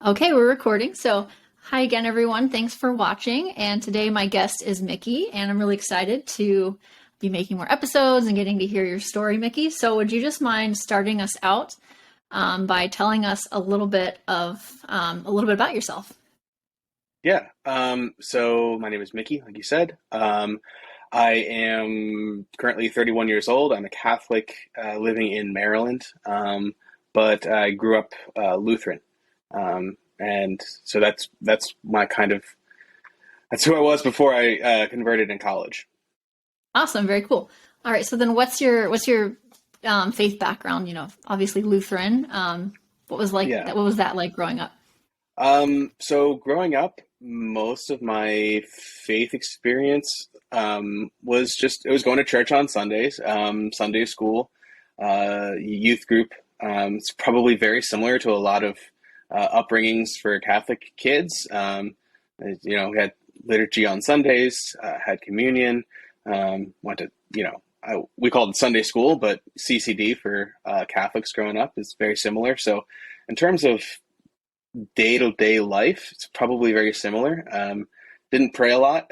Okay, we're recording. So, hi again, everyone. Thanks for watching. And today, my guest is Mickey, and I'm really excited to be making more episodes and getting to hear your story, Mickey. So, would you just mind starting us out by telling us a little bit about yourself? Yeah. So my name is Mickey, like you said. I am currently 31 years old. I'm a Catholic living in Maryland, but I grew up Lutheran, and so that's my that's who I was before I converted in college. Awesome, very cool. All right. So then, what's your faith background? You know, obviously Lutheran. Yeah. What was that like growing up? So growing up, most of my faith experience was just it was going to church on Sundays, Sunday school, youth group. It's probably very similar to a lot of upbringings for Catholic kids. We had liturgy on Sundays, had communion, went to we called it Sunday school, but CCD for Catholics growing up is very similar. So in terms of day-to-day life, it's probably very similar. Didn't pray a lot.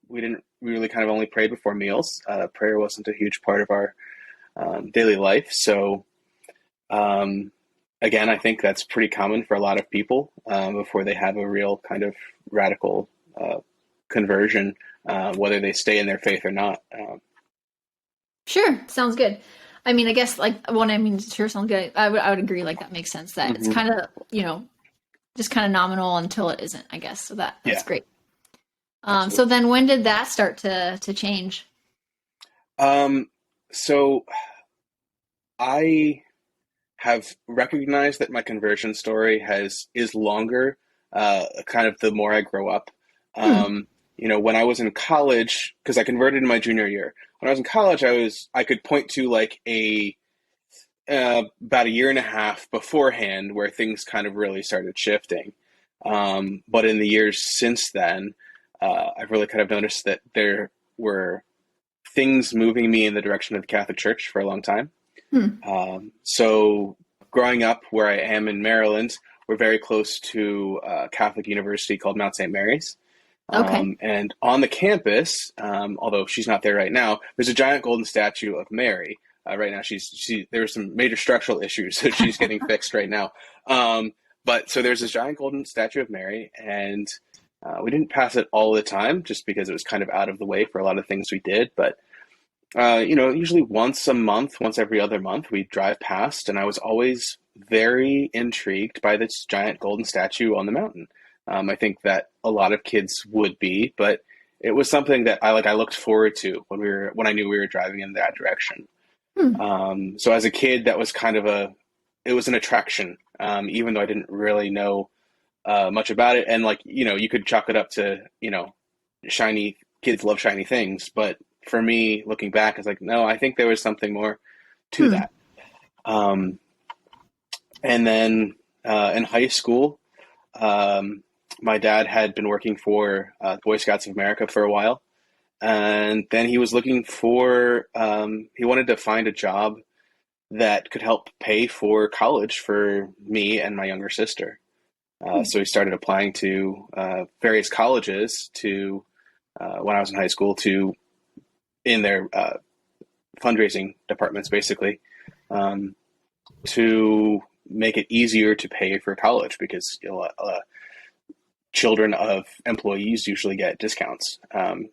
We really kind of only prayed before meals. Prayer wasn't a huge part of our daily life. So, um, again, I think that's pretty common for a lot of people before they have a real kind of radical conversion, whether they stay in their faith or not. Sure, sounds good. I mean, I guess like when I mean, sure, sounds good. I would agree. Like that makes sense. That it's Hmm. kind of just kind of nominal until it isn't. I guess so. That's Yeah, great. So absolutely. then, when did that start to change? Um, so I have recognized that my conversion story has is longer, kind of the more I grow up. Hmm. Um, when I was in college, because I converted in my junior year. When I was in college, I could point to like a about a year and a half beforehand where things kind of really started shifting. But in the years since then, I've really kind of noticed that there were things moving me in the direction of the Catholic Church for a long time. Hmm. So growing up where I am in Maryland, we're very close to a Catholic university called Mount St. Mary's. Okay. And on the campus, although she's not there right now, there's a giant golden statue of Mary. Right now, there were some major structural issues, so she's getting fixed right now. Um, but so there's this giant golden statue of Mary, and we didn't pass it all the time, just because it was kind of out of the way for a lot of things we did. But usually once a month, once every other month, we drive past, and I was always very intrigued by this giant golden statue on the mountain. I think that a lot of kids would be, but it was something that I looked forward to when I knew we were driving in that direction. Hmm. So as a kid, that was it was an attraction, even though I didn't really know much about it. And you could chalk it up to shiny kids love shiny things, but for me, looking back, it's like no, I think there was something more to Hmm. that. Um, and then in high school, um, my dad had been working for Boy Scouts of America for a while, and then he was looking he wanted to find a job that could help pay for college for me and my younger sister. Hmm. So he started applying to various colleges to when I was in high school to in their fundraising departments, basically, um, to make it easier to pay for college because children of employees usually get discounts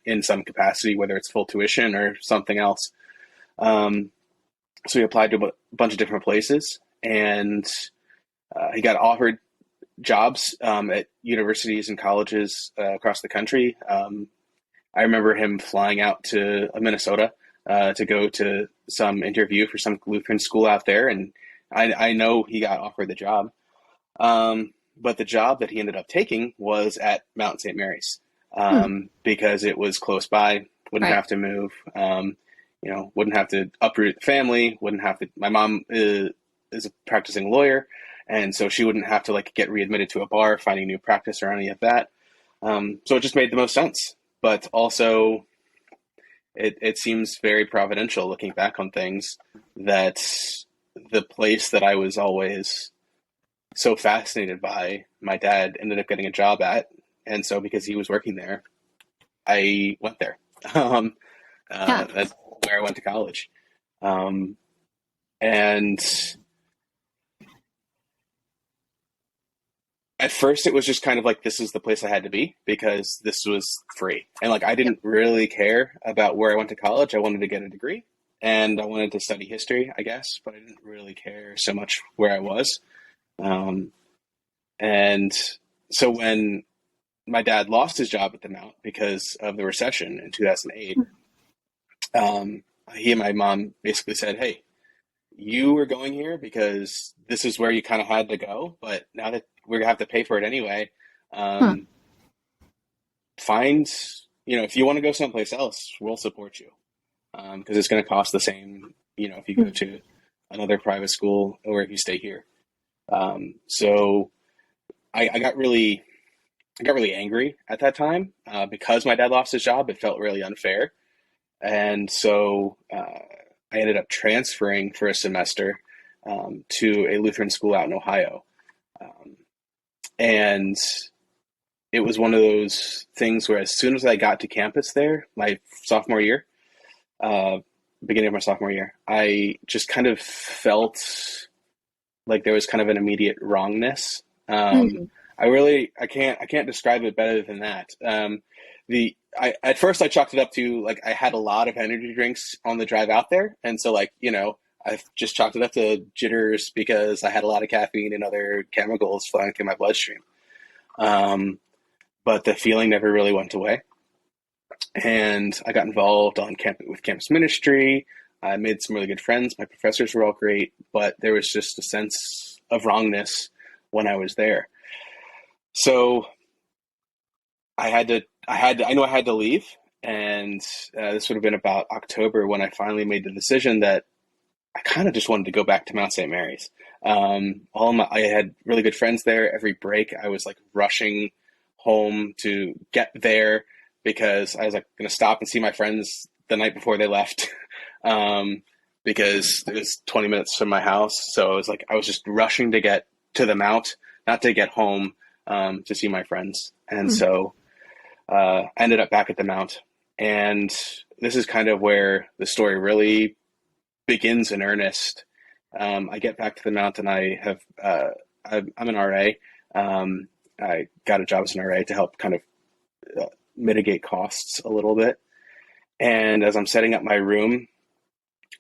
in some capacity, whether it's full tuition or something else. Um, so he applied to a bunch of different places, and he got offered jobs at universities and colleges across the country. I remember him flying out to Minnesota to go to some interview for some Lutheran school out there, and I know he got offered the job. But the job that he ended up taking was at Mount St. Mary's Hmm. because it was close by, wouldn't Right. have to move, wouldn't have to uproot the family, wouldn't have to. My mom is a practicing lawyer, and so she wouldn't have to get readmitted to a bar, finding new practice or any of that. So it just made the most sense. But also, it seems very providential looking back on things that the place that I was always so fascinated by, my dad ended up getting a job at. And so because he was working there, I went there. Um, Yeah. that's where I went to college. Um, and at first it was just kind of like, this is the place I had to be because this was free. And like, I Yep. didn't really care about where I went to college. I wanted to get a degree and I wanted to study history, I guess, but I didn't really care so much where I was. Um, and so when my dad lost his job at the Mount because of the recession in 2008, um, he and my mom basically said, "Hey, you were going here because this is where you kind of had to go, but now that we're gonna have to pay for it anyway, Huh. um, find, if you want to go someplace else, we'll support you because it's going to cost the same, if you go Hmm. to another private school or if you stay here." So I got really angry at that time because my dad lost his job. It felt really unfair, and so I ended up transferring for a semester to a Lutheran school out in Ohio. Um, and it was one of those things where as soon as I got to campus there, my sophomore year, uh, beginning of my sophomore year, I just kind of felt like there was kind of an immediate wrongness. Hmm. I can't describe it better than that. At first I chalked it up to like I had a lot of energy drinks on the drive out there, and so like I just chalked it up to jitters because I had a lot of caffeine and other chemicals flowing through my bloodstream. Um, but the feeling never really went away, and I got involved on with campus ministry. I made some really good friends. My professors were all great, but there was just a sense of wrongness when I was there. So I know I had to leave, and this would have been about October when I finally made the decision that I kind of just wanted to go back to Mount St. Mary's. I had really good friends there. Every break, I was like rushing home to get there because I was like going to stop and see my friends the night before they left, um, because it was 20 minutes from my house. So it was like I was just rushing to get to the Mount, not to get home, to see my friends. And Hmm. so I ended up back at the Mount. And this is kind of where the story really begins in earnest. I get back to the Mount and I'm an RA. I got a job as an RA to help kind of mitigate costs a little bit. And as I'm setting up my room,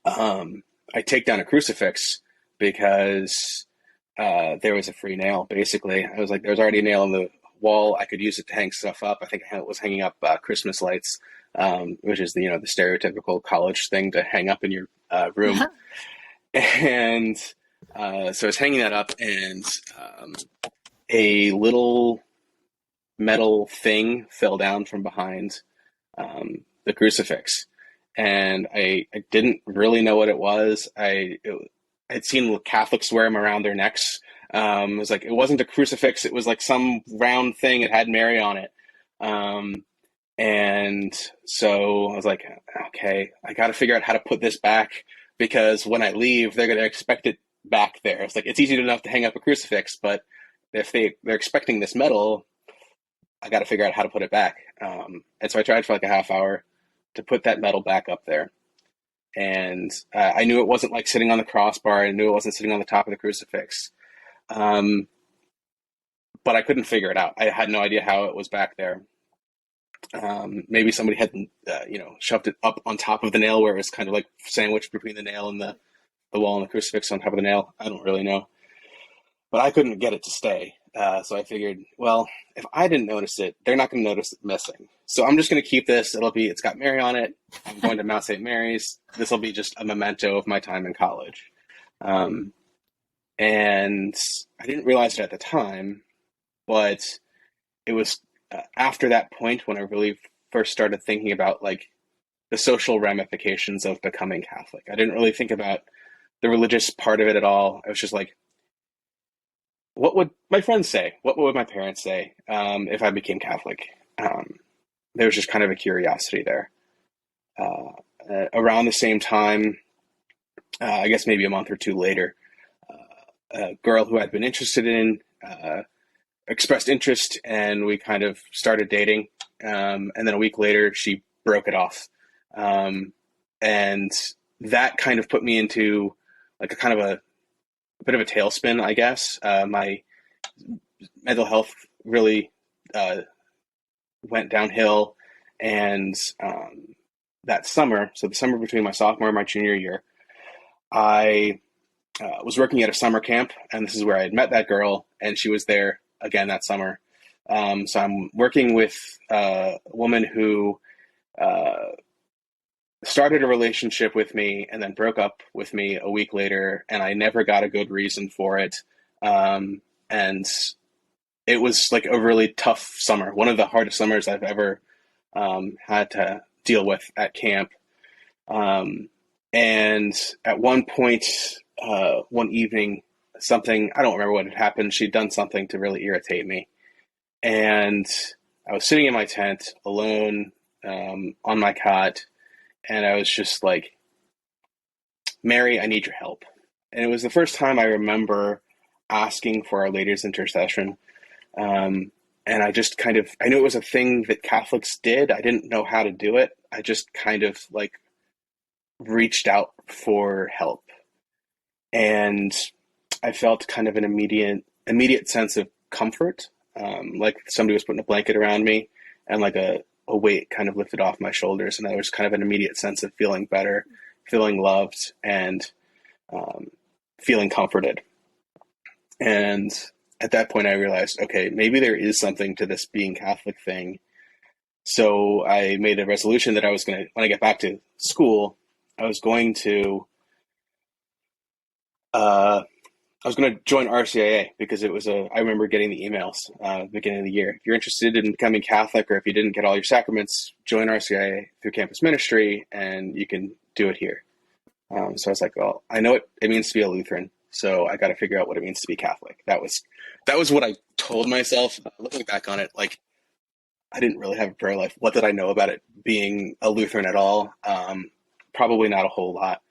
I take down a crucifix because there was a free nail. Basically, I was like, there's already a nail in the wall. I could use it to hang stuff up. I think I was hanging up Christmas lights, which is the stereotypical college thing to hang up in your room. Yeah. And so I was hanging that up, and a little metal thing fell down from behind the crucifix. And I didn't really know what it was. I'd seen Catholics wear them around their necks. It was like, it wasn't a crucifix. It was like some round thing. It had Mary on it. Um, and so I was like, okay, I got to figure out how to put this back because when I leave, they're going to expect it back there. It's like, it's easy enough to hang up a crucifix, but if they're expecting this metal, I got to figure out how to put it back. And so I tried for like a half hour to put that metal back up there. And I knew it wasn't like sitting on the crossbar. I knew it wasn't sitting on the top of the crucifix. Um, but I couldn't figure it out. I had no idea how it was back there. Maybe somebody had, shoved it up on top of the nail where it was kind of like sandwiched between the nail and the wall and the crucifix on top of the nail. I don't really know. But I couldn't get it to stay. So I figured, well, if I didn't notice it, they're not going to notice it missing. So I'm just going to keep this. It's got Mary on it. I'm going to Mount St. Mary's. This will be just a memento of my time in college. Um, and I didn't realize it at the time, but it was after that point when I really first started thinking about like the social ramifications of becoming Catholic. I didn't really think about the religious part of it at all. I was just like, what would my friends say? What would my parents say if I became Catholic? There was just kind of a curiosity there. Around the same time, I guess maybe a month or two later, a girl who I'd been interested in expressed interest, and we kind of started dating. And then a week later, she broke it off. And that kind of put me into like a kind of a bit of a tailspin, I guess. My mental health really went downhill. And that summer, so the summer between my sophomore and my junior year, I was working at a summer camp, and this is where I had met that girl, and she was there again that summer. So I'm working with a woman who started a relationship with me and then broke up with me a week later, and I never got a good reason for it. And it was like a really tough summer, one of the hardest summers I've ever had to deal with at camp. And at one point, one evening, something, I don't remember what had happened. She'd done something to really irritate me. And I was sitting in my tent alone on my cot, and I was just like, Mary, I need your help. And it was the first time I remember asking for Our Lady's intercession. And I just kind of, I knew it was a thing that Catholics did. I didn't know how to do it. I just kind of like reached out for help. And I felt kind of an immediate sense of comfort, like somebody was putting a blanket around me, and like a weight kind of lifted off my shoulders. And there was kind of an immediate sense of feeling better, feeling loved, and feeling comforted. And at that point, I realized, okay, maybe there is something to this being Catholic thing. So I made a resolution that I was going to, when I get back to school, I was going to join RCIA, because it was I remember getting the emails beginning of the year. If you're interested in becoming Catholic, or if you didn't get all your sacraments, join RCIA through campus ministry, and you can do it here. So I was like, well, I know what it means to be a Lutheran, so I got to figure out what it means to be Catholic. That was what I told myself. Looking back on it, like, I didn't really have a prayer life. What did I know about it being a Lutheran at all? Probably not a whole lot.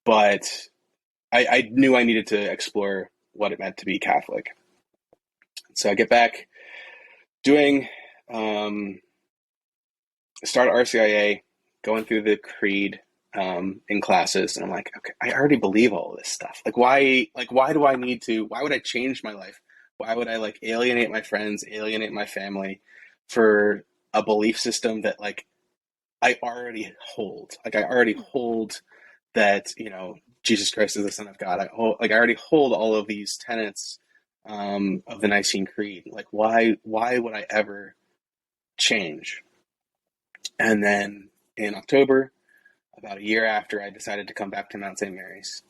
But I knew I needed to explore what it meant to be Catholic. So I get back doing, start RCIA, going through the creed in classes, and I'm like, okay, I already believe all of this stuff. Like, why do I need to, why would I change my life? Why would I like alienate my friends, alienate my family for a belief system that like I already hold? Like, I already hold that, Jesus Christ is the Son of God. I already hold all of these tenets of the Nicene Creed. Like, why would I ever change? And then in October, about a year after I decided to come back to Mount St. Mary's,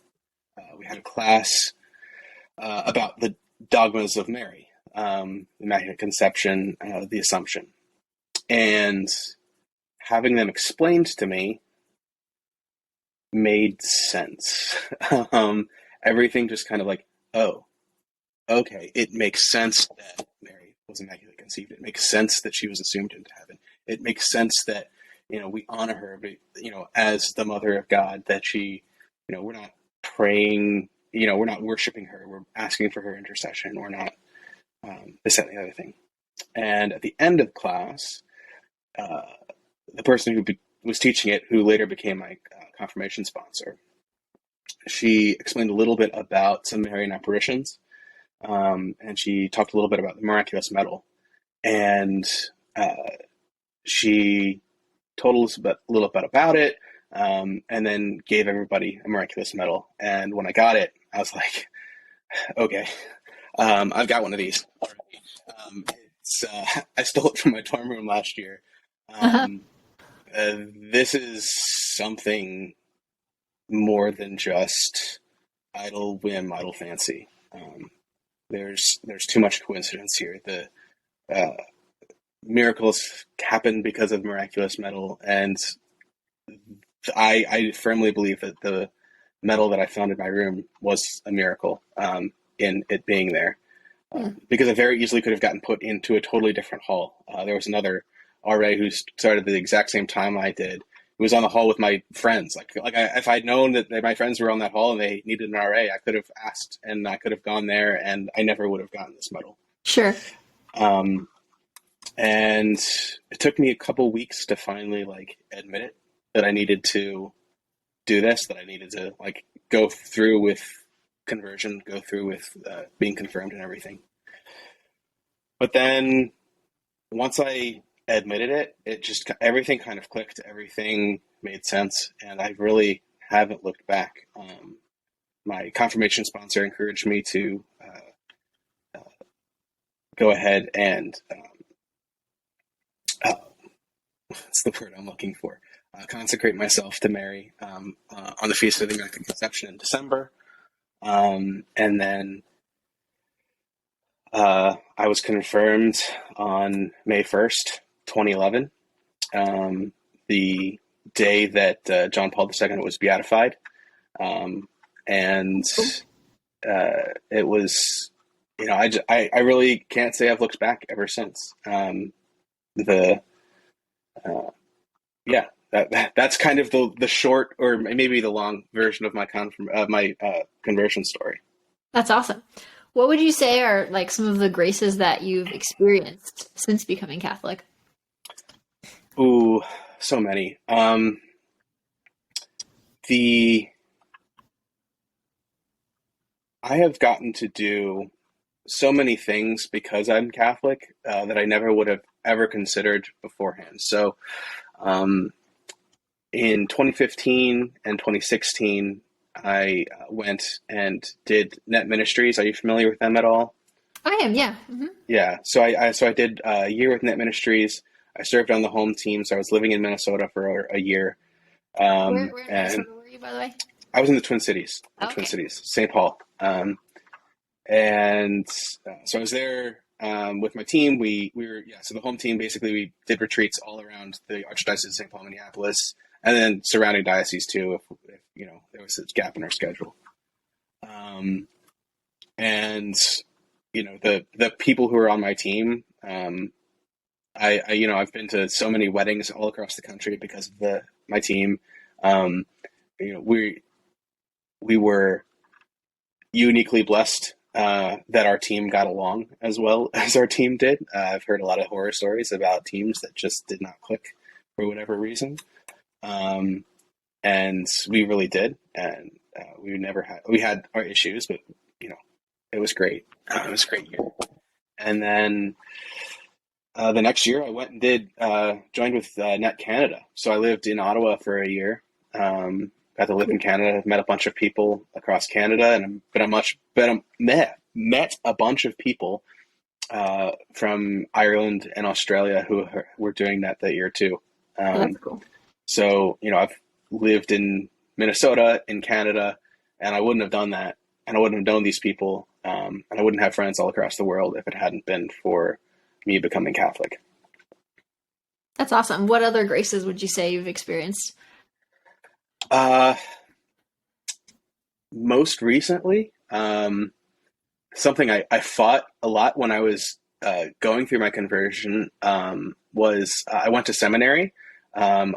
we had a class about the dogmas of Mary, Immaculate Conception, the Assumption. And having them explained to me made sense. Everything just kind of like, oh, okay, it makes sense that Mary was immaculately conceived. It makes sense that she was assumed into heaven. It makes sense that, we honor her, as the Mother of God, that she, we're not praying, we're not worshiping her. We're asking for her intercession. We're not this, that, and the other thing. And at the end of class, the person who was teaching it, who later became my confirmation sponsor, she explained a little bit about some Marian apparitions, and she talked a little bit about the miraculous medal, and she told us a little bit about it, and then gave everybody a miraculous medal. And when I got it, I was like, okay, I've got one of these already. I stole it from my dorm room last year. This is something more than just idle whim, idle fancy. There's too much coincidence here. The miracles happen because of miraculous medal, and I firmly believe that the medal that I found in my room was a miracle in it being there, because it very easily could have gotten put into a totally different hall. There was another RA who started the exact same time I did, was on the hall with my friends. If I'd known that my friends were on that hall and they needed an RA, I could have asked and I could have gone there, and I never would have gotten this medal. Sure. Um, and it took me a couple weeks to finally admit it, that I needed to do this, that I needed to go through with conversion, go through with being confirmed and everything. But then once I admitted it, everything kind of clicked, everything made sense, and I really haven't looked back. My confirmation sponsor encouraged me to go ahead and what's the word I'm looking for? Consecrate myself to Mary on the Feast of the Immaculate Conception in December. And then I was confirmed on May 1st, 2011, the day that John Paul II was beatified. And it was, I really can't say I've looked back ever since. That's kind of the short, or maybe the long version of my conversion story. That's awesome. What would you say are some of the graces that you've experienced since becoming Catholic? Ooh, so many. I have gotten to do so many things because I'm Catholic that I never would have ever considered beforehand. So, in 2015 and 2016, I went and did Net Ministries. Are you familiar with them at all? I am, yeah. Mm-hmm. Yeah. So I did a year with Net Ministries. I served on the home team, so I was living in Minnesota for a year. Where in Minnesota were you, by the way? I was in the Twin Cities, St. Paul. So I was there with my team. We were, so the home team, basically we did retreats all around the Archdiocese of St. Paul, Minneapolis, and then surrounding dioceses too, if there was a gap in our schedule. And the people who are on my team, I've been to so many weddings all across the country because of my team. We were uniquely blessed that our team got along as well as our team did. I've heard a lot of horror stories about teams that just did not click for whatever reason. And we really did. And we had our issues, but it was great. It was a great year. And then the next year I went and joined with Net Canada. So I lived in Ottawa for a year. Got to live in Canada, met a bunch of people across Canada, and met a bunch of people from Ireland and Australia who were doing that year too. That's cool. So, I've lived in Minnesota, in Canada, and I wouldn't have done that, and I wouldn't have known these people, and I wouldn't have friends all across the world if it hadn't been for me becoming Catholic. That's awesome. What other graces would you say you've experienced? Most recently, something I fought a lot when I was going through my conversion was I went to seminary. When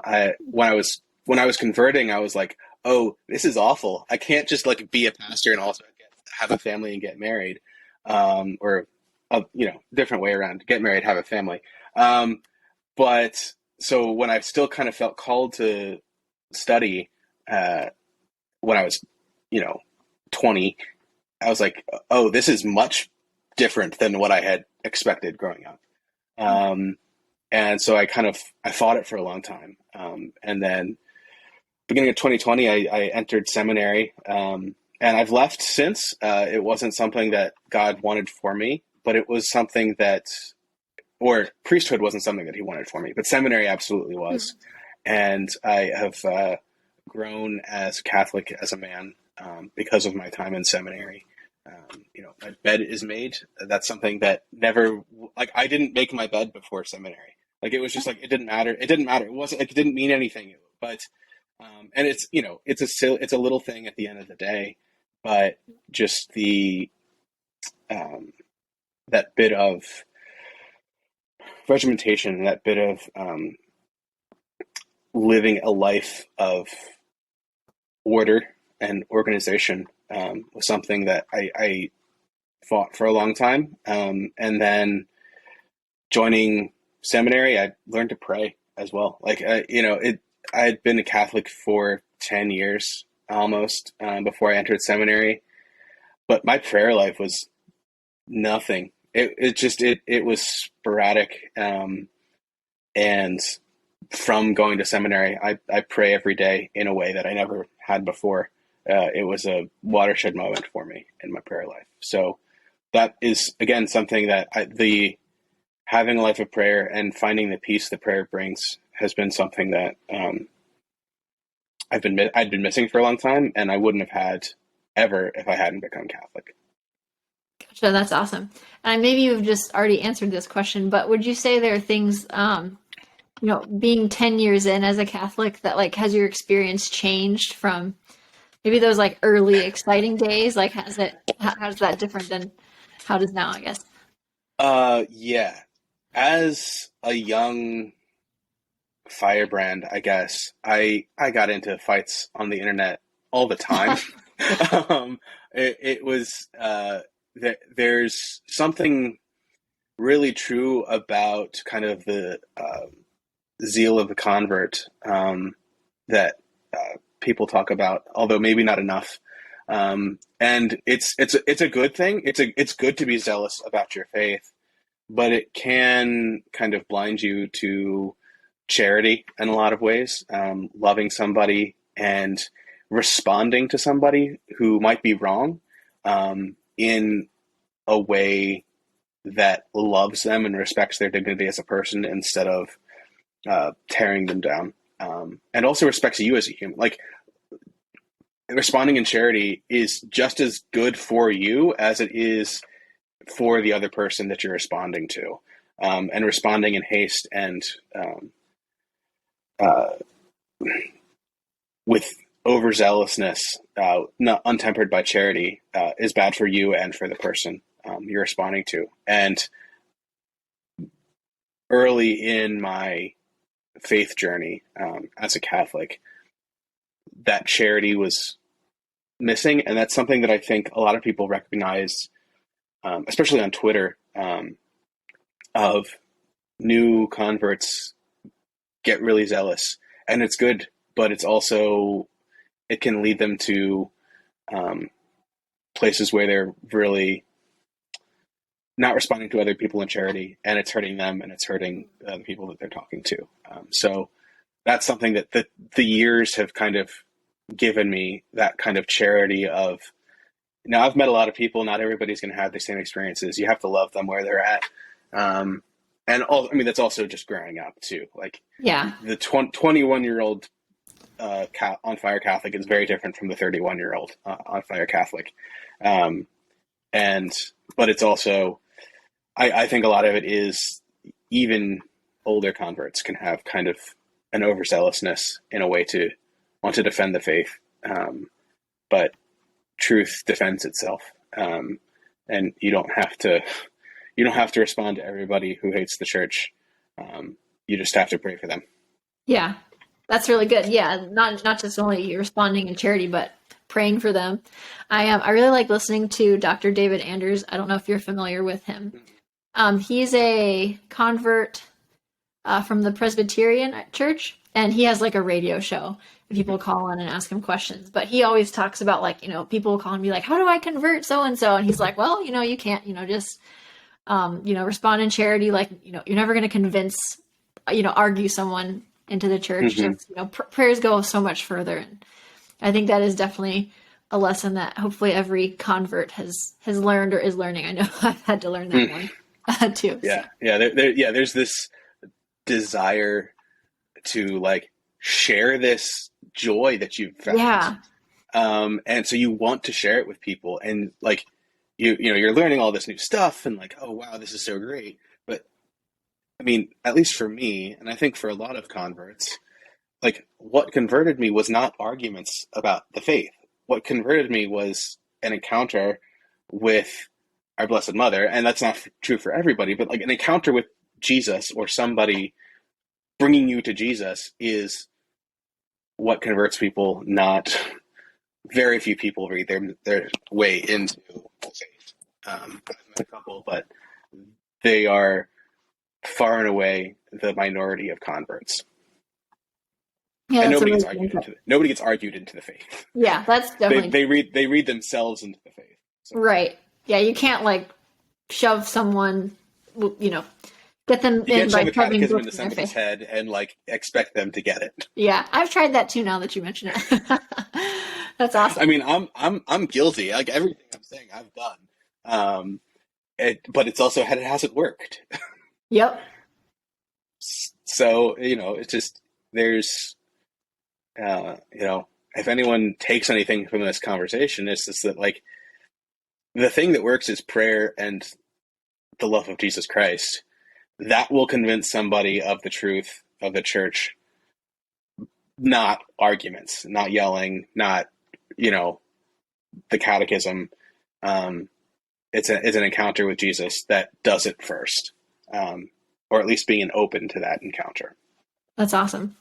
I was converting, I was like, oh, this is awful. I can't just be a pastor and also have a family and get married, or different way around, get married, have a family. But so when I still kind of felt called to study, when I was, 20, I was like, oh, this is much different than what I had expected growing up. And so I fought it for a long time. And then beginning of 2020, I entered seminary, and I've left since. It wasn't something that God wanted for me, but it was something or priesthood wasn't something that he wanted for me, but seminary absolutely was. And I have grown as Catholic as a man because of my time in seminary. My bed is made. That's something that never, I didn't make my bed before seminary. It was just it didn't matter. It didn't matter. It wasn't it didn't mean anything. But, and it's, it's a little thing at the end of the day, but just that bit of regimentation, that bit of living a life of order and organization was something that I fought for a long time. And then joining seminary, I learned to pray as well. I had been a Catholic for 10 years almost before I entered seminary, but my prayer life was nothing. It was sporadic. And from going to seminary, I pray every day in a way that I never had before. It was a watershed moment for me in my prayer life. So that is, again, something that having a life of prayer and finding the peace that prayer brings has been something that I'd been missing for a long time, and I wouldn't have had ever if I hadn't become Catholic. Gotcha, that's awesome. And maybe you've just already answered this question, but would you say there are things, being 10 years in as a Catholic, that like has your experience changed from maybe those like early exciting days? Like, how's that different than how it is now, I guess? Yeah. As a young firebrand, I guess, I got into fights on the internet all the time. It was, there's something really true about kind of the zeal of the convert that people talk about, although maybe not enough. And it's a good thing. It's good to be zealous about your faith, but it can kind of blind you to charity in a lot of ways, loving somebody and responding to somebody who might be wrong in a way that loves them and respects their dignity as a person instead of tearing them down, and also respects you as a human. Like, responding in charity is just as good for you as it is for the other person that you're responding to, and responding in haste and with overzealousness, not untempered by charity, is bad for you and for the person you're responding to. And early in my faith journey as a Catholic, that charity was missing, and that's something that I think a lot of people recognize, especially on Twitter, of new converts get really zealous, and it's good, but it can lead them to places where they're really not responding to other people in charity, and it's hurting them, and it's hurting the people that they're talking to. So that's something that the years have kind of given me, that kind of charity of, now I've met a lot of people, not everybody's going to have the same experiences. You have to love them where they're at. That's also just growing up too. Like, Yeah. the 21-year-old on fire Catholic is very different from the 31-year-old on fire Catholic. But it's also, I think a lot of it is, even older converts can have kind of an overzealousness in a way to want to defend the faith. But truth defends itself. And you don't have to respond to everybody who hates the church. You just have to pray for them. Yeah, that's really good. Yeah, not just only responding in charity, but praying for them. I really like listening to Dr. David Anders. I don't know if you're familiar with him. He's a convert from the Presbyterian church, and he has like a radio show. People call in and ask him questions, but he always talks about, like, people call and be like, how do I convert so and so? And he's like, well, you can't, just respond in charity. Like, you're never going to convince, argue someone into the church. Mm-hmm. Just, prayers go so much further. And I think that is definitely a lesson that hopefully every convert has learned or is learning. I know I've had to learn that one too. Yeah. So. Yeah. There's this desire to, like, share this joy that you've found. Yeah. And so you want to share it with people, and like, you're learning all this new stuff, and like, oh wow, this is so great. But I mean, at least for me, and I think for a lot of converts, like, what converted me was not arguments about the faith. What converted me was an encounter with our Blessed Mother, and that's not true for everybody, but like an encounter with Jesus or somebody bringing you to Jesus is what converts people. Not very few people read their way into faith. I've met a couple, but they are far and away the minority of converts. Yeah, And that's a nobody really gets good argued insight. into nobody gets argued into the faith. Yeah, that's They definitely they read they read themselves into the faith. So right. Yeah, you can't like shove someone, you know, get them you can't in by shove a shoving catechism books into in their somebody's face. head and like expect them to get it. Yeah, I've tried that too now that you mention it. That's awesome. I mean, I'm guilty. Like everything I'm saying, I've done. Um, but it's also it hasn't worked. Yep. So it's just there's if anyone takes anything from this conversation, it's just that like the thing that works is prayer and the love of Jesus Christ. That will convince somebody of the truth of the church, not arguments, not yelling, not the catechism. It's an encounter with Jesus that does it first, or at least being open to that encounter. That's awesome.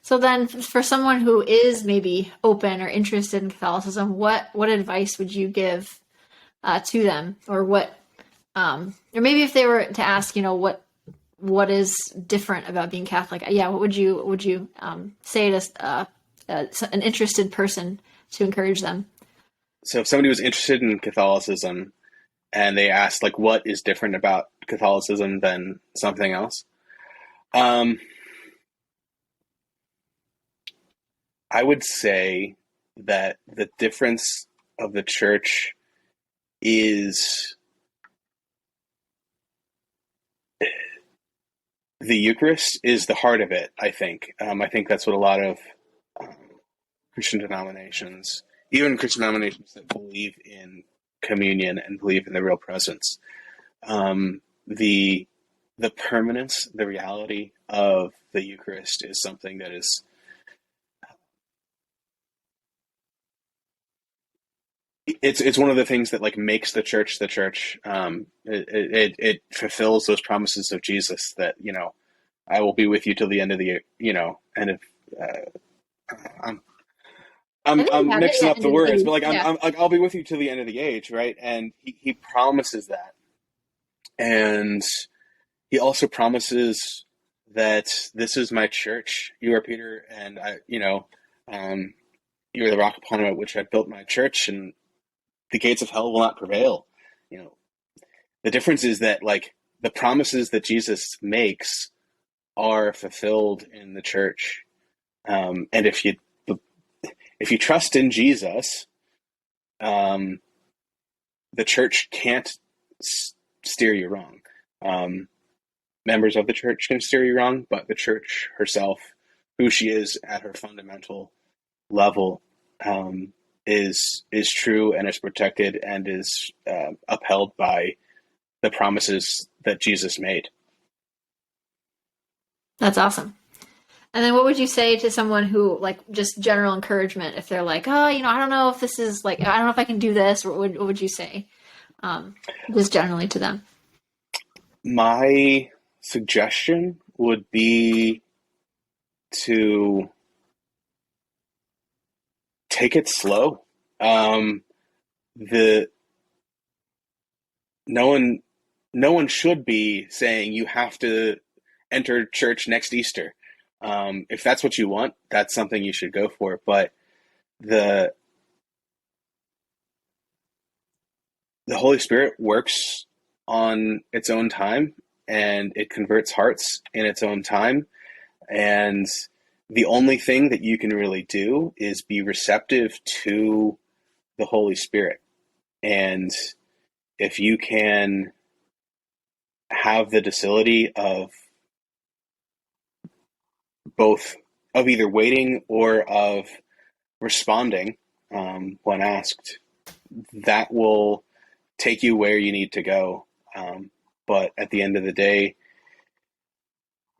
So then, for someone who is maybe open or interested in Catholicism, what advice would you give to them, or or maybe if they were to ask, what is different about being Catholic? Yeah, what would you say to an interested person to encourage them? So if somebody was interested in Catholicism and they asked like, what is different about Catholicism than something else? I would say that the difference of the church is the Eucharist is the heart of it, I think. I think that's what a lot of Christian denominations, even Christian denominations that believe in communion and believe in the real presence, the permanence, the reality of the Eucharist is something that is it's one of the things that like makes the church the church. It fulfills those promises of Jesus that I will be with you till the end of the end of I'm I I'm think you I'm have it. mixing Yeah, up end the of the words, age. but like Yeah, I'm like I'll be with you till the end of the age, right? And he promises that, and he also promises that this is my church. You are Peter, and um, you are the rock upon which I built my church, and the gates of hell will not prevail. You know, the difference is that like the promises that Jesus makes are fulfilled in the church, and if you trust in Jesus, um, the church can't steer you wrong. Members of the church can steer you wrong, but the church herself, who she is at her fundamental level, is true and is protected and is upheld by the promises that Jesus made. that's awesome. And then what would you say to someone who like just general encouragement if they're like, oh, I don't know if this is like, I don't know if I can do this, or what would you say just generally to them? My suggestion would be to take it slow. The no one no one should be saying you have to enter church next Easter. If that's what you want, that's something you should go for. But the the Holy Spirit works on its own time, and it converts hearts in its own time. And the only thing that you can really do is be receptive to the Holy Spirit. And if you can have the docility of both of either waiting or of responding when asked, that will take you where you need to go. But at the end of the day,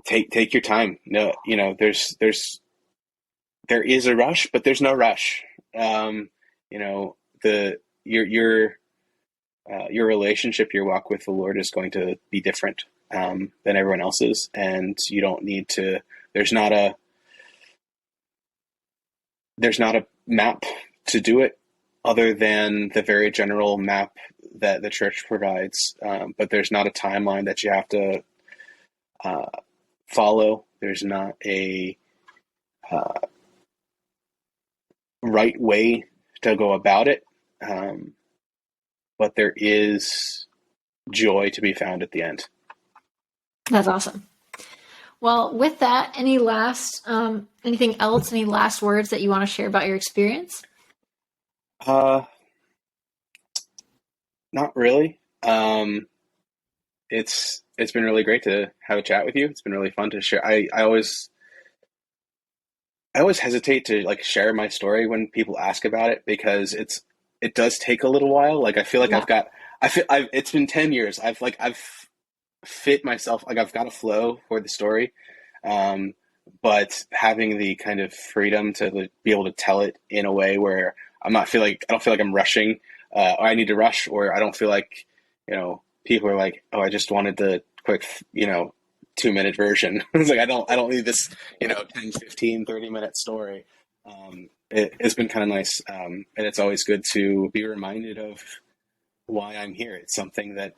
take your time. No, there is a rush, but there's no rush. The your relationship, your walk with the Lord is going to be different than everyone else's, and you don't need to. There's not there's not a map to do it other than the very general map that the church provides. But there's not a timeline that you have to follow. There's not a right way to go about it. But there is joy to be found at the end. That's awesome. Well, with that, any last, anything else, any last words that you want to share about your experience? Not really. It's been really great to have a chat with you. It's been really fun to share. I always hesitate to like share my story when people ask about it because it does take a little while. Like I feel like Yeah. it's been 10 years. I've fit myself, like I've got a flow for the story. But having the kind of freedom to be able to tell it in a way where I don't feel like I'm rushing, or I need to rush, or I don't feel like, people are like, oh, I just wanted the quick, 2-minute version. It's like, I don't need this, 10, 15, 30-minute story. It's been kind of nice. And it's always good to be reminded of why I'm here. It's something that,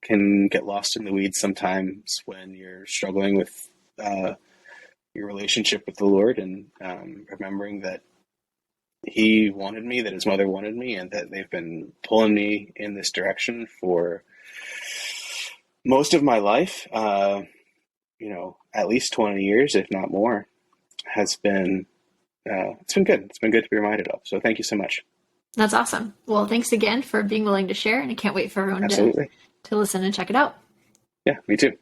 can get lost in the weeds sometimes when you're struggling with your relationship with the Lord, and remembering that He wanted me, that His mother wanted me, and that they've been pulling me in this direction for most of my life. At least 20 years, if not more, has been it's been good. It's been good to be reminded of. So thank you so much. That's awesome. Well, thanks again for being willing to share, and I can't wait for everyone Absolutely. to listen and check it out. Yeah, me too.